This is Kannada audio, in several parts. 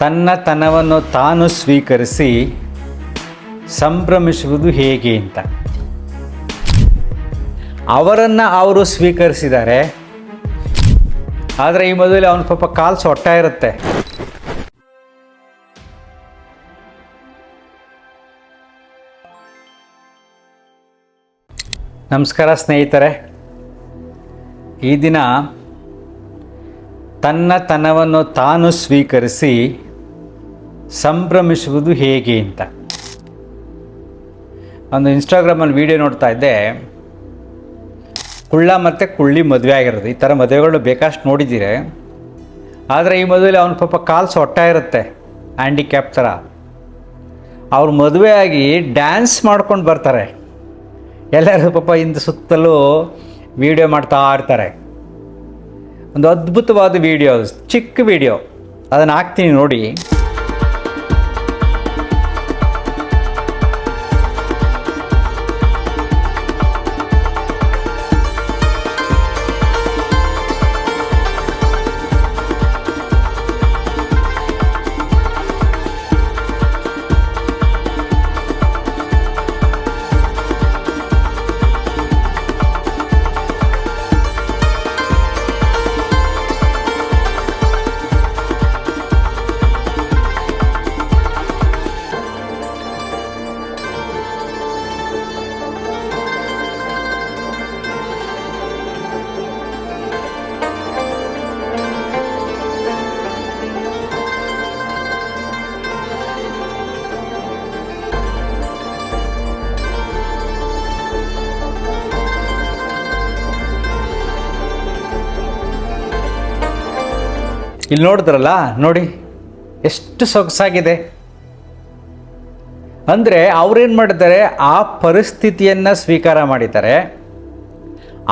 ತನ್ನತನವನ್ನು ತಾನು ಸ್ವೀಕರಿಸಿ ಸಂಭ್ರಮಿಸುವುದು ಹೇಗೆ ಅಂತ. ಅವರನ್ನು ಅವರು ಸ್ವೀಕರಿಸಿದ್ದಾರೆ, ಆದರೆ ಈ ಮದುವೆಯಲ್ಲಿ ಅವನ ಪಾಪ ಕಾಲು ಸೊಟ್ಟ ಇರುತ್ತೆ. ನಮಸ್ಕಾರ ಸ್ನೇಹಿತರೆ. ಈ ದಿನ ತನ್ನತನವನ್ನು ತಾನು ಸ್ವೀಕರಿಸಿ ಸಂಭ್ರಮಿಸುವುದು ಹೇಗೆ ಅಂತ ಒಂದು ಇನ್ಸ್ಟಾಗ್ರಾಮಲ್ಲಿ ವಿಡಿಯೋ ನೋಡ್ತಾ ಇದ್ದೆ. ಕುಳ್ಳ ಮತ್ತು ಕುಳ್ಳಿ ಮದುವೆ ಆಗಿರೋದು. ಈ ಥರ ಮದುವೆಗಳು ಬೇಕಷ್ಟು ನೋಡಿದ್ದೀರಿ. ಆದರೆ ಈ ಮದುವೆಯಲ್ಲಿ ಅವನ ಪಾಪ ಕಾಲು ಸೊಟ್ಟ ಇರುತ್ತೆ, ಹ್ಯಾಂಡಿಕ್ಯಾಪ್ ಥರ. ಅವ್ರು ಮದುವೆ ಆಗಿ ಡ್ಯಾನ್ಸ್ ಮಾಡ್ಕೊಂಡು ಬರ್ತಾರೆ. ಎಲ್ಲರೂ ಪಾಪ ಹಿಂದೆ ಸುತ್ತಲೂ ವಿಡಿಯೋ ಮಾಡ್ತಾ ಇರ್ತಾರೆ. ಒಂದು ಅದ್ಭುತವಾದ ವಿಡಿಯೋ, ಚಿಕ್ಕ ವಿಡಿಯೋ, ಅದನ್ನು ಹಾಕ್ತೀನಿ ನೋಡಿ. ಇಲ್ಲಿ ನೋಡಿದ್ರಲ್ಲ, ನೋಡಿ ಎಷ್ಟು ಸೊಗಸಾಗಿದೆ. ಅಂದರೆ ಅವರೇನು ಮಾಡಿದ್ದಾರೆ, ಆ ಪರಿಸ್ಥಿತಿಯನ್ನು ಸ್ವೀಕಾರ ಮಾಡಿದ್ದಾರೆ,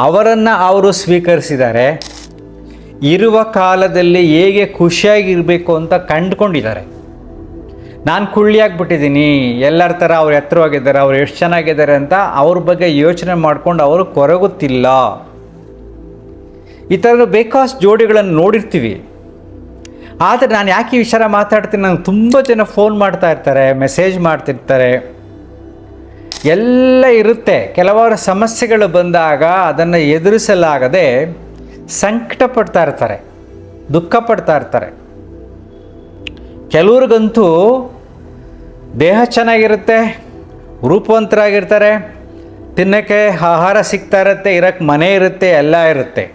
ಅವರನ್ನು ಅವರು ಸ್ವೀಕರಿಸಿದ್ದಾರೆ, ಇರುವ ಕಾಲದಲ್ಲಿ ಹೇಗೆ ಖುಷಿಯಾಗಿರಬೇಕು ಅಂತ ಕಂಡುಕೊಂಡಿದ್ದಾರೆ. ನಾನು ಕುಳ್ಳಿಯಾಗ್ಬಿಟ್ಟಿದ್ದೀನಿ, ಎಲ್ಲರ ಥರ ಅವ್ರು ಎತ್ತರವಾಗಿದ್ದಾರೆ, ಅವ್ರು ಎಷ್ಟು ಚೆನ್ನಾಗಿದ್ದಾರೆ ಅಂತ ಅವ್ರ ಬಗ್ಗೆ ಯೋಚನೆ ಮಾಡ್ಕೊಂಡು ಅವರು ಕೊರಗುತ್ತಿಲ್ಲ. ಈ ಥರದ ಬೇಕಾದಷ್ಟು ಜೋಡಿಗಳನ್ನು ನೋಡಿರ್ತೀವಿ. ಆದರೆ ನಾನು ಯಾಕೆ ಈ ವಿಚಾರ ಮಾತಾಡ್ತೀನಿ, ನಂಗೆ ತುಂಬ ಜನ ಫೋನ್ ಮಾಡ್ತಾ ಇರ್ತಾರೆ, ಮೆಸೇಜ್ ಮಾಡ್ತಿರ್ತಾರೆ, ಎಲ್ಲ ಇರುತ್ತೆ. ಕೆಲವಾರು ಸಮಸ್ಯೆಗಳು ಬಂದಾಗ ಅದನ್ನು ಎದುರಿಸಲಾಗದೆ ಸಂಕಟ ಪಡ್ತಾ ಇರ್ತಾರೆ, ದುಃಖ ಪಡ್ತಾ ಇರ್ತಾರೆ. ಕೆಲವ್ರಿಗಂತೂ ದೇಹ ಚೆನ್ನಾಗಿರುತ್ತೆ, ರೂಪವಂತರಾಗಿರ್ತಾರೆ, ತಿನ್ನೋಕ್ಕೆ ಆಹಾರ ಸಿಗ್ತಾ ಇರುತ್ತೆ, ಇರೋಕ್ಕೆ ಮನೆ ಇರುತ್ತೆ, ಎಲ್ಲ ಇರುತ್ತೆ.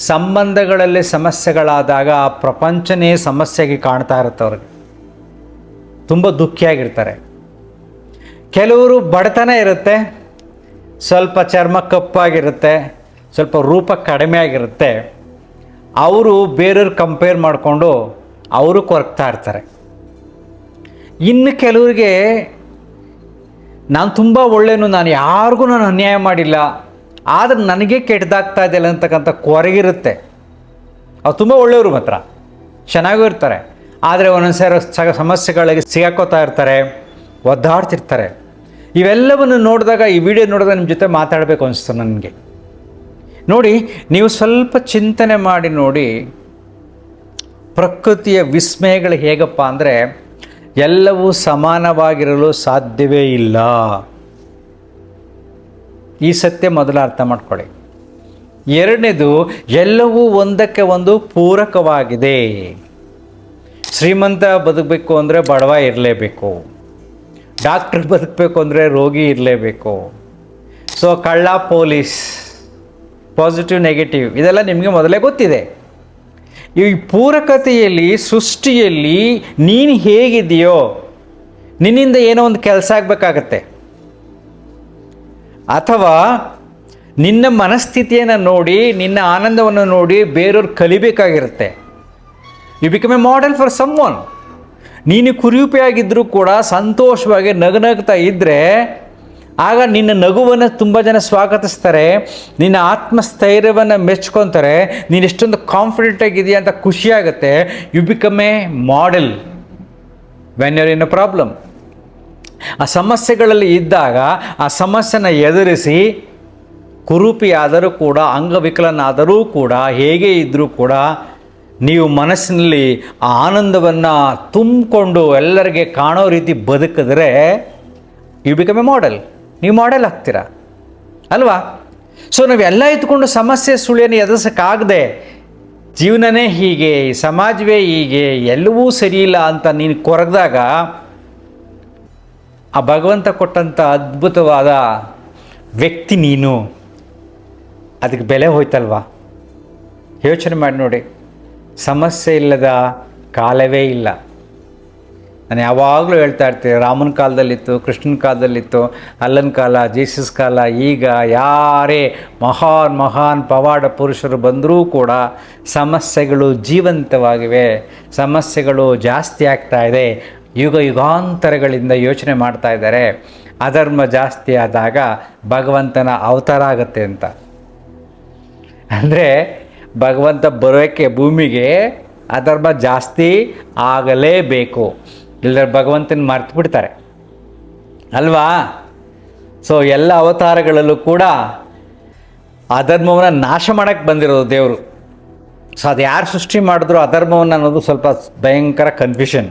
ಸಂಬಂಧಗಳಲ್ಲಿ ಸಮಸ್ಯೆಗಳಾದಾಗ ಆ ಪ್ರಪಂಚನೇ ಸಮಸ್ಯೆಗೆ ಕಾಣ್ತಾ ಇರುತ್ತೆ. ಅವ್ರಿಗೆ ತುಂಬ ದುಃಖಿಯಾಗಿರ್ತಾರೆ. ಕೆಲವರು ಬಡತನ ಇರುತ್ತೆ, ಸ್ವಲ್ಪ ಚರ್ಮ ಕಪ್ಪಾಗಿರುತ್ತೆ, ಸ್ವಲ್ಪ ರೂಪ ಕಡಿಮೆ ಆಗಿರುತ್ತೆ. ಅವರು ಬೇರೆಯವ್ರು ಕಂಪೇರ್ ಮಾಡಿಕೊಂಡು ಅವರು ಕೊರಗ್ತಾ ಇರ್ತಾರೆ. ಇನ್ನು ಕೆಲವರಿಗೆ ನಾನು ತುಂಬ ಒಳ್ಳೆಯನು, ನಾನು ಯಾರಿಗೂ ನಾನು ಅನ್ಯಾಯ ಮಾಡಿಲ್ಲ, ಆದರೆ ನನಗೆ ಕೆಟ್ಟದಾಗ್ತಾ ಇದೆಯಲ್ಲ ಅಂತಕ್ಕಂಥ ಕೊರಗಿರುತ್ತೆ. ಅವ್ರು ತುಂಬ ಒಳ್ಳೆಯವರು, ಮಾತ್ರ ಚೆನ್ನಾಗೂ ಇರ್ತಾರೆ, ಆದರೆ ಒಂದೊಂದು ಸಮಸ್ಯೆಗಳಿಗೆ ಸಿಗಾಕೋತಾ ಇರ್ತಾರೆ, ಒದ್ದಾಡ್ತಿರ್ತಾರೆ. ಇವೆಲ್ಲವನ್ನು ನೋಡಿದಾಗ, ಈ ವಿಡಿಯೋ ನೋಡಿದಾಗ ನಿಮ್ಮ ಜೊತೆ ಮಾತಾಡಬೇಕು ಅನಿಸ್ತು ನನಗೆ. ನೋಡಿ, ನೀವು ಸ್ವಲ್ಪ ಚಿಂತನೆ ಮಾಡಿ ನೋಡಿ. ಪ್ರಕೃತಿಯ ವಿಸ್ಮಯಗಳು ಹೇಗಪ್ಪ ಅಂದರೆ, ಎಲ್ಲವೂ ಸಮಾನವಾಗಿರಲು ಸಾಧ್ಯವೇ ಇಲ್ಲ. ಈ ಸತ್ಯ ಮೊದಲು ಅರ್ಥ ಮಾಡ್ಕೊಳ್ಳಿ. ಎರಡನೇದು, ಎಲ್ಲವೂ ಒಂದಕ್ಕೆ ಒಂದು ಪೂರಕವಾಗಿದೆ. ಶ್ರೀಮಂತ ಬದುಕಬೇಕು ಅಂದರೆ ಬಡವ ಇರಲೇಬೇಕು, ಡಾಕ್ಟ್ರ್ ಬದುಕಬೇಕು ಅಂದರೆ ರೋಗಿ ಇರಲೇಬೇಕು. ಸೊ ಕಳ್ಳ ಪೊಲೀಸ್, ಪಾಸಿಟಿವ್ ನೆಗೆಟಿವ್, ಇದೆಲ್ಲ ನಿಮಗೆ ಮೊದಲೇ ಗೊತ್ತಿದೆ. ಈ ಪೂರಕತೆಯಲ್ಲಿ, ಸೃಷ್ಟಿಯಲ್ಲಿ ನೀನು ಹೇಗಿದೆಯೋ, ನಿನ್ನಿಂದ ಏನೋ ಒಂದು ಕೆಲಸ ಆಗಬೇಕಾಗತ್ತೆ, ಅಥವಾ ನಿನ್ನ ಮನಸ್ಥಿತಿಯನ್ನು ನೋಡಿ, ನಿನ್ನ ಆನಂದವನ್ನು ನೋಡಿ ಬೇರೆಯವ್ರು ಕಲಿಬೇಕಾಗಿರುತ್ತೆ. You become a model for someone. ನೀನು ಕುರೂಪಿಯಾಗಿದ್ದರೂ ಕೂಡ ಸಂತೋಷವಾಗಿ ನಗುನಗ್ತಾ ಇದ್ದರೆ ಆಗ ನಿನ್ನ ನಗುವನ್ನು ತುಂಬ ಜನ ಸ್ವಾಗತಿಸ್ತಾರೆ, ನಿನ್ನ ಆತ್ಮಸ್ಥೈರ್ಯವನ್ನು ಮೆಚ್ಕೊತಾರೆ, ನೀನು ಎಷ್ಟೊಂದು ಕಾನ್ಫಿಡೆಂಟ್ ಆಗಿದೆಯಾ ಅಂತ ಖುಷಿಯಾಗುತ್ತೆ. You become a model when you are in a problem. ಆ ಸಮಸ್ಯೆಗಳಲ್ಲಿ ಇದ್ದಾಗ ಆ ಸಮಸ್ಯೆನ ಎದುರಿಸಿ ಕುರೂಪಿಯಾದರೂ ಕೂಡ, ಅಂಗವಿಕಲನಾದರೂ ಕೂಡ, ಹೇಗೆ ಇದ್ದರೂ ಕೂಡ ನೀವು ಮನಸ್ಸಿನಲ್ಲಿ ಆ ಆನಂದವನ್ನು ತುಂಬಿಕೊಂಡು ಎಲ್ಲರಿಗೆ ಕಾಣೋ ರೀತಿ ಬದುಕಿದ್ರೆ ಯು ಬಿಕಮ್ ಎ ಮಾಡೆಲ್. ನೀವು ಮಾಡೆಲ್ ಆಗ್ತೀರಾ ಅಲ್ವಾ? ಸೊ ನಾವೆಲ್ಲ ಇದ್ಕೊಂಡು ಸಮಸ್ಯೆ ಸುಳಿಯನ್ನು ಎದುರಿಸೋಕ್ಕಾಗದೆ ಜೀವನನೇ ಹೀಗೆ, ಸಮಾಜವೇ ಹೀಗೆ, ಎಲ್ಲವೂ ಸರಿಯಿಲ್ಲ ಅಂತ ನೀನು ಕೊರಗಿದಾಗ ಆ ಭಗವಂತ ಕೊಟ್ಟಂಥ ಅದ್ಭುತವಾದ ವ್ಯಕ್ತಿ ನೀನು, ಅದಕ್ಕೆ ಬೆಲೆ ಹೋಯ್ತಲ್ವಾ? ಯೋಚನೆ ಮಾಡಿ ನೋಡಿ. ಸಮಸ್ಯೆ ಇಲ್ಲದ ಕಾಲವೇ ಇಲ್ಲ. ನಾನು ಯಾವಾಗಲೂ ಹೇಳ್ತಾ ಇರ್ತೀನಿ, ರಾಮನ ಕಾಲದಲ್ಲಿತ್ತು, ಕೃಷ್ಣನ ಕಾಲದಲ್ಲಿತ್ತು, ಅಲ್ಲನ ಕಾಲ, ಜೀಸಸ್ ಕಾಲ, ಈಗ ಯಾರೇ ಮಹಾನ್ ಪವಾಡ ಪುರುಷರು ಬಂದರೂ ಕೂಡ ಸಮಸ್ಯೆಗಳು ಜೀವಂತವಾಗಿವೆ, ಸಮಸ್ಯೆಗಳು ಜಾಸ್ತಿ ಆಗ್ತಾ ಇದೆ. ಯುಗಾಂತರಗಳಿಂದ ಯೋಚನೆ ಮಾಡ್ತಾ ಇದ್ದಾರೆ ಅಧರ್ಮ ಜಾಸ್ತಿ ಆದಾಗ ಭಗವಂತನ ಅವತಾರ ಆಗುತ್ತೆ ಅಂತ. ಅಂದರೆ ಭಗವಂತ ಬರೋಕ್ಕೆ ಭೂಮಿಗೆ ಅಧರ್ಮ ಜಾಸ್ತಿ ಆಗಲೇಬೇಕು, ಇಲ್ಲದ್ರೆ ಭಗವಂತನ ಮರ್ತು ಬಿಡ್ತಾರೆ ಅಲ್ವಾ? ಸೊ ಎಲ್ಲ ಅವತಾರಗಳಲ್ಲೂ ಕೂಡ ಅಧರ್ಮವನ್ನು ನಾಶ ಮಾಡೋಕ್ಕೆ ಬಂದಿರೋದು ದೇವರು. ಸೊ ಅದು ಯಾರು ಸೃಷ್ಟಿ ಮಾಡಿದ್ರು ಅಧರ್ಮವನ್ನು ಅನ್ನೋದು ಸ್ವಲ್ಪ ಭಯಂಕರ ಕನ್ಫ್ಯೂಷನ್.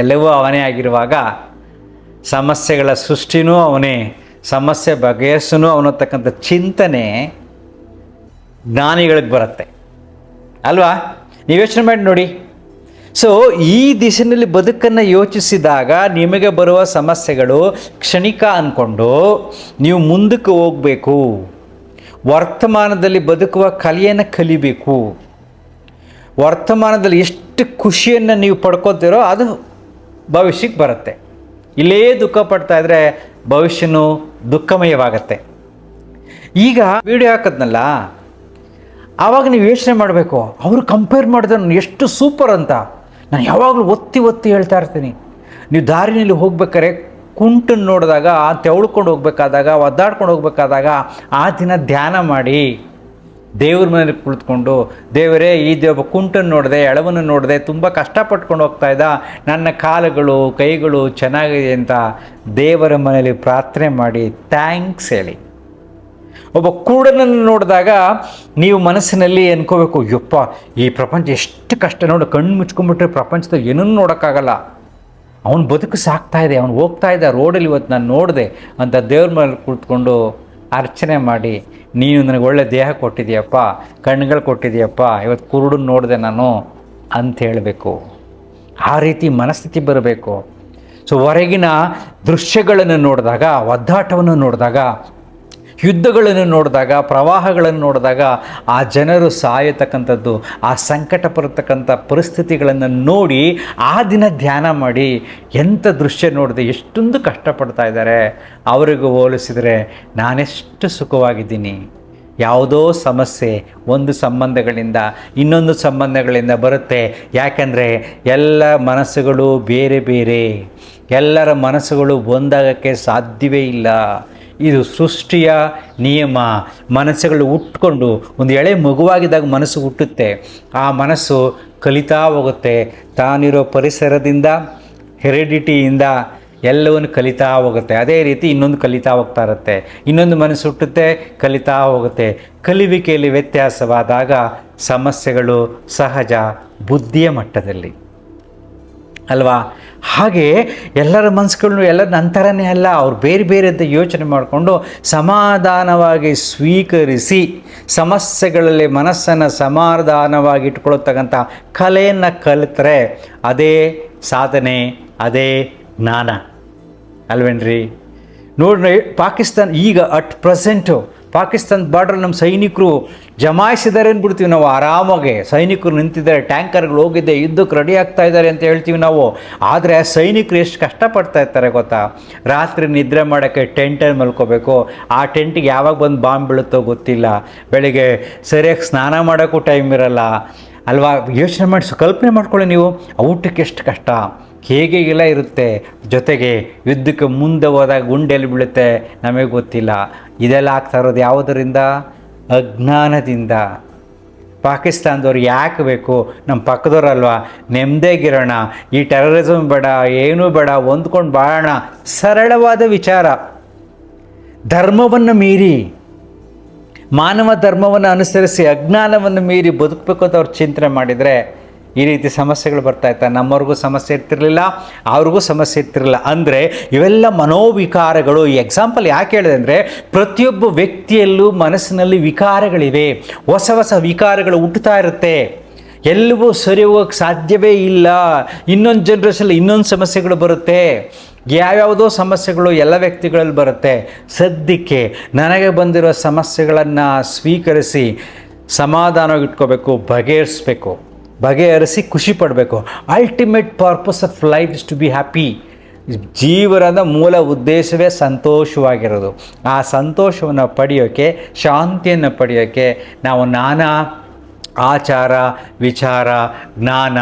ಎಲ್ಲವೂ ಅವನೇ ಆಗಿರುವಾಗ ಸಮಸ್ಯೆಗಳ ಸೃಷ್ಟಿನೂ ಅವನೇ, ಸಮಸ್ಯೆ ಬಗೆಹರಿಸೂ ಅವನತಕ್ಕಂಥ ಚಿಂತನೆ ಜ್ಞಾನಿಗಳಿಗೆ ಬರುತ್ತೆ ಅಲ್ವಾ? ನೀವು ಯೋಚನೆ ಮಾಡಿ ನೋಡಿ. ಸೊ ಈ ದಿಶೆಯಲ್ಲಿ ಬದುಕನ್ನು ಯೋಚಿಸಿದಾಗ ನಿಮಗೆ ಬರುವ ಸಮಸ್ಯೆಗಳು ಕ್ಷಣಿಕ ಅಂದ್ಕೊಂಡು ನೀವು ಮುಂದಕ್ಕೆ ಹೋಗಬೇಕು. ವರ್ತಮಾನದಲ್ಲಿ ಬದುಕುವ ಕಲೆಯನ್ನು ಕಲಿಬೇಕು. ವರ್ತಮಾನದಲ್ಲಿ ಎಷ್ಟು ಖುಷಿಯನ್ನು ನೀವು ಪಡ್ಕೋತೀರೋ ಅದು ಭವಿಷ್ಯಕ್ಕೆ ಬರುತ್ತೆ. ಇಲ್ಲೇ ದುಃಖ ಪಡ್ತಾ ಇದ್ದರೆ ಭವಿಷ್ಯನೂ ದುಃಖಮಯವಾಗತ್ತೆ. ಈಗ ವಿಡಿಯೋ ಹಾಕೋದ್ನಲ್ಲ, ಆವಾಗ ನೀವು ಯೋಚನೆ ಮಾಡಬೇಕು, ಅವರು ಕಂಪೇರ್ ಮಾಡಿದ್ರೆ ನಾನು ಎಷ್ಟು ಸೂಪರ್ ಅಂತ. ನಾನು ಯಾವಾಗಲೂ ಒತ್ತಿ ಹೇಳ್ತಾ ಇರ್ತೀನಿ, ನೀವು ದಾರಿನಲ್ಲಿ ಹೋಗ್ಬೇಕಾದ್ರೆ ಕುಂಟನ್ನು ನೋಡಿದಾಗ, ತೆವಳ್ಕೊಂಡು ಹೋಗ್ಬೇಕಾದಾಗ, ಒದ್ದಾಡ್ಕೊಂಡು ಹೋಗ್ಬೇಕಾದಾಗ ಆ ದಿನ ಧ್ಯಾನ ಮಾಡಿ, ದೇವ್ರ ಮನೇಲಿ ಕುಳಿತುಕೊಂಡು, ದೇವರೇ ಈ ಕುಂಟನ್ನು ನೋಡಿದೆ, ಎಳವನ್ನು ನೋಡಿದೆ, ತುಂಬ ಕಷ್ಟಪಟ್ಕೊಂಡು ಹೋಗ್ತಾ ಇದ್ದ, ನನ್ನ ಕಾಲುಗಳು ಕೈಗಳು ಚೆನ್ನಾಗಿದೆ ಅಂತ ದೇವರ ಮನೇಲಿ ಪ್ರಾರ್ಥನೆ ಮಾಡಿ ಥ್ಯಾಂಕ್ಸ್ ಹೇಳಿ. ಒಬ್ಬ ಕುರುಡನನ್ನು ನೋಡಿದಾಗ ನೀವು ಮನಸ್ಸಿನಲ್ಲಿ ಅನ್ಕೋಬೇಕು, ಯಪ್ಪ ಈ ಪ್ರಪಂಚ ಎಷ್ಟು ಕಷ್ಟ ನೋಡು, ಕಣ್ಣು ಮುಚ್ಕೊಂಡ್ಬಿಟ್ರೆ ಪ್ರಪಂಚದಲ್ಲಿ ಏನೂ ನೋಡೋಕ್ಕಾಗಲ್ಲ, ಅವನು ಬದುಕು ಸಾಕ್ತಾ ಇದೆ, ಅವನು ಹೋಗ್ತಾ ಇದ್ದ ರೋಡಲ್ಲಿ ಇವತ್ತು ನಾನು ನೋಡಿದೆ ಅಂತ ದೇವ್ರ ಮೇಲೆ ಕುಳಿತುಕೊಂಡು ಅರ್ಚನೆ ಮಾಡಿ, ನೀನು ನನಗೆ ಒಳ್ಳೆ ದೇಹ ಕೊಟ್ಟಿದೆಯಪ್ಪ, ಕಣ್ಣುಗಳು ಕೊಟ್ಟಿದೆಯಪ್ಪ, ಇವತ್ತು ಕುರುಡನ್ನು ನೋಡಿದೆ ನಾನು ಅಂತ ಹೇಳಬೇಕು. ಆ ರೀತಿ ಮನಸ್ಥಿತಿ ಬರಬೇಕು. ಸೊ ಹೊರಗಿನ ದೃಶ್ಯಗಳನ್ನು ನೋಡಿದಾಗ, ಒದ್ದಾಟವನ್ನು ನೋಡಿದಾಗ, ಯುದ್ಧಗಳನ್ನು ನೋಡಿದಾಗ, ಪ್ರವಾಹಗಳನ್ನು ನೋಡಿದಾಗ, ಆ ಜನರು ಸಾಯತಕ್ಕಂಥದ್ದು, ಆ ಸಂಕಟ ಬರತಕ್ಕಂಥ ಪರಿಸ್ಥಿತಿಗಳನ್ನು ನೋಡಿ ಆ ದಿನ ಧ್ಯಾನ ಮಾಡಿ, ಎಂಥ ದೃಶ್ಯ ನೋಡಿದೆ, ಎಷ್ಟೊಂದು ಕಷ್ಟಪಡ್ತಾ ಇದ್ದಾರೆ, ಅವರಿಗೂ ಹೋಲಿಸಿದರೆ ನಾನೆಷ್ಟು ಸುಖವಾಗಿದ್ದೀನಿ. ಯಾವುದೋ ಸಮಸ್ಯೆ ಒಂದು ಸಂಬಂಧಗಳಿಂದ ಇನ್ನೊಂದು ಸಂಬಂಧಗಳಿಂದ ಬರುತ್ತೆ. ಯಾಕೆಂದರೆ ಎಲ್ಲ ಮನಸ್ಸುಗಳು ಬೇರೆ ಬೇರೆ, ಎಲ್ಲರ ಮನಸ್ಸುಗಳು ಒಂದಾಗಕ್ಕೆ ಸಾಧ್ಯವೇ ಇಲ್ಲ. ಇದು ಸೃಷ್ಟಿಯ ನಿಯಮ. ಮನಸ್ಸುಗಳು ಹುಟ್ಕೊಂಡು ಒಂದು ಎಳೆ ಮಗುವಾಗಿದ್ದಾಗ ಮನಸ್ಸು ಹುಟ್ಟುತ್ತೆ, ಆ ಮನಸ್ಸು ಕಲಿತಾ ಹೋಗುತ್ತೆ. ತಾನಿರೋ ಪರಿಸರದಿಂದ, ಹೆರಿಡಿಟಿಯಿಂದ ಎಲ್ಲವನ್ನು ಕಲಿತಾ ಹೋಗುತ್ತೆ. ಅದೇ ರೀತಿ ಇನ್ನೊಂದು ಕಲಿತಾ ಹೋಗ್ತಾ ಇರುತ್ತೆ, ಇನ್ನೊಂದು ಮನಸ್ಸು ಹುಟ್ಟುತ್ತೆ, ಕಲಿತಾ ಹೋಗುತ್ತೆ. ಕಲಿವಿಕೆಯಲ್ಲಿ ವ್ಯತ್ಯಾಸವಾದಾಗ ಸಮಸ್ಯೆಗಳು ಸಹಜ ಬುದ್ಧಿಯ ಮಟ್ಟದಲ್ಲಿ ಅಲ್ವಾ? ಹಾಗೆ ಎಲ್ಲರ ಮನಸ್ಸುಗಳನ್ನು ಎಲ್ಲರ ನಂತರನೇ ಅಲ್ಲ, ಅವ್ರು ಬೇರೆ ಬೇರೆ ಅಂತ ಯೋಚನೆ ಮಾಡಿಕೊಂಡು ಸಮಾಧಾನವಾಗಿ ಸ್ವೀಕರಿಸಿ ಸಮಸ್ಯೆಗಳಲ್ಲಿ ಮನಸ್ಸನ್ನು ಸಮಾಧಾನವಾಗಿ ಇಟ್ಕೊಳ್ತಕ್ಕಂಥ ಕಲೆಯನ್ನು ಕಲಿತರೆ ಅದೇ ಸಾಧನೆ, ಅದೇ ಜ್ಞಾನ ಅಲ್ವೇನ್ರಿ? ನೋಡ್ರಿ, ಪಾಕಿಸ್ತಾನ ಈಗ ಅಟ್ ಪ್ರೆಸೆಂಟು ಪಾಕಿಸ್ತಾನ ಬಾರ್ಡ್ರಲ್ಲಿ ನಮ್ಮ ಸೈನಿಕರು ಜಮಾಯಿಸಿದ್ದಾರೆ ಅಂದ್ಬಿಡ್ತೀವಿ ನಾವು. ಆರಾಮಾಗೆ ಸೈನಿಕರು ನಿಂತಿದ್ದಾರೆ, ಟ್ಯಾಂಕರ್ಗಳು ಹೋಗಿದ್ದೆ, ಯುದ್ಧಕ್ಕೆ ರೆಡಿ ಆಗ್ತಾ ಇದ್ದಾರೆ ಅಂತ ಹೇಳ್ತೀವಿ ನಾವು. ಆದರೆ ಸೈನಿಕರು ಎಷ್ಟು ಕಷ್ಟಪಡ್ತಾ ಇರ್ತಾರೆ ಗೊತ್ತಾ? ರಾತ್ರಿ ನಿದ್ರೆ ಮಾಡೋಕ್ಕೆ ಟೆಂಟಲ್ಲಿ ಮಲ್ಕೋಬೇಕು, ಆ ಟೆಂಟಿಗೆ ಯಾವಾಗ ಬಂದು ಬಾಂಬ್ ಬೀಳುತ್ತೋ ಗೊತ್ತಿಲ್ಲ, ಬೆಳಿಗ್ಗೆ ಸರಿಯಾಗಿ ಸ್ನಾನ ಮಾಡೋಕ್ಕೂ ಟೈಮ್ ಇರಲ್ಲ ಅಲ್ವಾ? ಯೋಚನೆ ಮಾಡಿ, ಕಲ್ಪನೆ ಮಾಡ್ಕೊಳ್ಳಿ ನೀವು, ಊಟಕ್ಕೆ ಎಷ್ಟು ಕಷ್ಟ, ಹೇಗೆಲ್ಲ ಇರುತ್ತೆ. ಜೊತೆಗೆ ಯುದ್ಧಕ್ಕೆ ಮುಂದೆ ಹೋದಾಗ ಗುಂಡೆಲ್ಲಿ ಬೀಳುತ್ತೆ ನಮಗೆ ಗೊತ್ತಿಲ್ಲ. ಇದೆಲ್ಲ ಆಗ್ತಾ ಇರೋದು ಯಾವುದರಿಂದ? ಅಜ್ಞಾನದಿಂದ. ಪಾಕಿಸ್ತಾನದವ್ರು ಯಾಕೆ ಬೇಕು? ನಮ್ಮ ಪಕ್ಕದವ್ರಲ್ವಾ, ನೆಮ್ಮದಿಯಾಗಿರೋಣ, ಈ ಟೆರರಿಸಮ್ ಬೇಡ, ಏನೂ ಬೇಡ, ಹೊಂದ್ಕೊಂಡು ಬಾಳೋಣ. ಸರಳವಾದ ವಿಚಾರ. ಧರ್ಮವನ್ನು ಮೀರಿ ಮಾನವ ಧರ್ಮವನ್ನು ಅನುಸರಿಸಿ ಅಜ್ಞಾನವನ್ನು ಮೀರಿ ಬದುಕಬೇಕು ಅಂತ ಅವ್ರು ಚಿಂತನೆ ಮಾಡಿದರೆ ಈ ರೀತಿ ಸಮಸ್ಯೆಗಳು ಬರ್ತಾಯಿತ್ತು. ನಮ್ಮವ್ರಿಗೂ ಸಮಸ್ಯೆ ಇರ್ತಿರಲಿಲ್ಲ, ಅವ್ರಿಗೂ ಸಮಸ್ಯೆ ಇರ್ತಿರಲಿಲ್ಲ. ಅಂದರೆ ಇವೆಲ್ಲ ಮನೋವಿಕಾರಗಳು. ಈ ಎಕ್ಸಾಂಪಲ್ ಯಾಕೆ ಹೇಳಿದೆ ಅಂದರೆ, ಪ್ರತಿಯೊಬ್ಬ ವ್ಯಕ್ತಿಯಲ್ಲೂ ಮನಸ್ಸಿನಲ್ಲಿ ವಿಕಾರಗಳಿವೆ, ಹೊಸ ಹೊಸ ವಿಕಾರಗಳು ಹುಟ್ಟುತ್ತಾ ಇರುತ್ತೆ. ಎಲ್ಲವೂ ಸರಿ ಹೋಗೋಕ್ಕೆ ಸಾಧ್ಯವೇ ಇಲ್ಲ. ಇನ್ನೊಂದು ಜನ್ರೇಷನಲ್ಲಿ ಇನ್ನೊಂದು ಸಮಸ್ಯೆಗಳು ಬರುತ್ತೆ, ಯಾವ್ಯಾವುದೋ ಸಮಸ್ಯೆಗಳು ಎಲ್ಲ ವ್ಯಕ್ತಿಗಳಲ್ಲಿ ಬರುತ್ತೆ. ಸದ್ಯಕ್ಕೆ ನನಗೆ ಬಂದಿರೋ ಸಮಸ್ಯೆಗಳನ್ನು ಸ್ವೀಕರಿಸಿ ಸಮಾಧಾನವಾಗಿ ಇಟ್ಕೋಬೇಕು, ಬಗೆಹರಿಸಿ ಖುಷಿ ಪಡಬೇಕು. Ultimate purpose of life is to be happy. ಜೀವನದ ಮೂಲ ಉದ್ದೇಶವೇ ಸಂತೋಷವಾಗಿರೋದು. ಆ ಸಂತೋಷವನ್ನು ಪಡೆಯೋಕ್ಕೆ, ಶಾಂತಿಯನ್ನು ಪಡೆಯೋಕ್ಕೆ ನಾವು ನಾನಾ ಆಚಾರ ವಿಚಾರ, ಜ್ಞಾನ,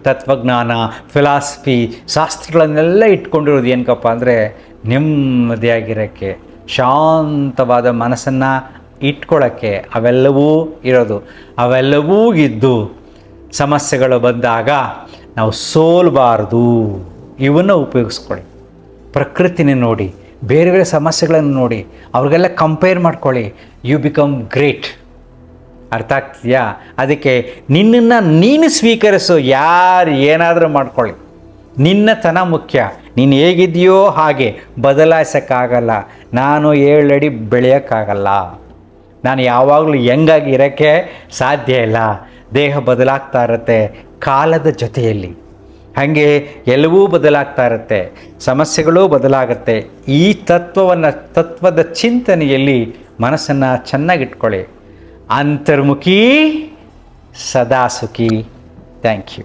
ತತ್ವಜ್ಞಾನ, ಫಿಲಾಸಫಿ, ಶಾಸ್ತ್ರಗಳನ್ನೆಲ್ಲ ಇಟ್ಕೊಂಡಿರೋದು ಏನಕ್ಕಪ್ಪ ಅಂದರೆ ನೆಮ್ಮದಿಯಾಗಿರೋಕ್ಕೆ, ಶಾಂತವಾದ ಮನಸ್ಸನ್ನು ಇಟ್ಕೊಳ್ಳೋಕ್ಕೆ ಅವೆಲ್ಲವೂ ಇರೋದು. ಅವೆಲ್ಲವೂ ಇದ್ದು ಸಮಸ್ಯೆಗಳು ಬಂದಾಗ ನಾವು ಸೋಲಬಾರ್ದು. ಇವನ್ನು ಉಪಯೋಗಿಸ್ಕೊಳ್ಳಿ. ಪ್ರಕೃತಿನ ನೋಡಿ, ಬೇರೆ ಬೇರೆ ಸಮಸ್ಯೆಗಳನ್ನು ನೋಡಿ, ಅವ್ರಿಗೆಲ್ಲ ಕಂಪೇರ್ ಮಾಡ್ಕೊಳ್ಳಿ. You become great. ಅರ್ಥ ಆಗ್ತಿದೆಯಾ? ಅದಕ್ಕೆ ನಿನ್ನನ್ನು ನೀನು ಸ್ವೀಕರಿಸು. ಯಾರು ಏನಾದರೂ ಮಾಡ್ಕೊಳ್ಳಿ, ನಿನ್ನತನ ಮುಖ್ಯ. ನೀನು ಹೇಗಿದೆಯೋ ಹಾಗೆ ಬದಲಾಯಿಸೋಕ್ಕಾಗಲ್ಲ. ನಾನು 7 ಅಡಿ ಬೆಳೆಯೋಕ್ಕಾಗಲ್ಲ. ನಾನು ಯಾವಾಗಲೂ ಯಂಗಾಗಿ ಇರೋಕ್ಕೆ ಸಾಧ್ಯ ಇಲ್ಲ. ದೇಹ ಬದಲಾಗ್ತಾ ಇರುತ್ತೆ ಕಾಲದ ಜೊತೆಯಲ್ಲಿ. ಹಾಗೆ ಎಲ್ಲವೂ ಬದಲಾಗ್ತಾ ಇರುತ್ತೆ, ಸಮಸ್ಯೆಗಳೂ ಬದಲಾಗುತ್ತೆ. ಈ ತತ್ವದ ಚಿಂತನೆಯಲ್ಲಿ ಮನಸ್ಸನ್ನು ಚೆನ್ನಾಗಿಟ್ಕೊಳ್ಳಿ. ಅಂತರ್ಮುಖಿ ಸದಾ ಸುಖಿ. Thank you.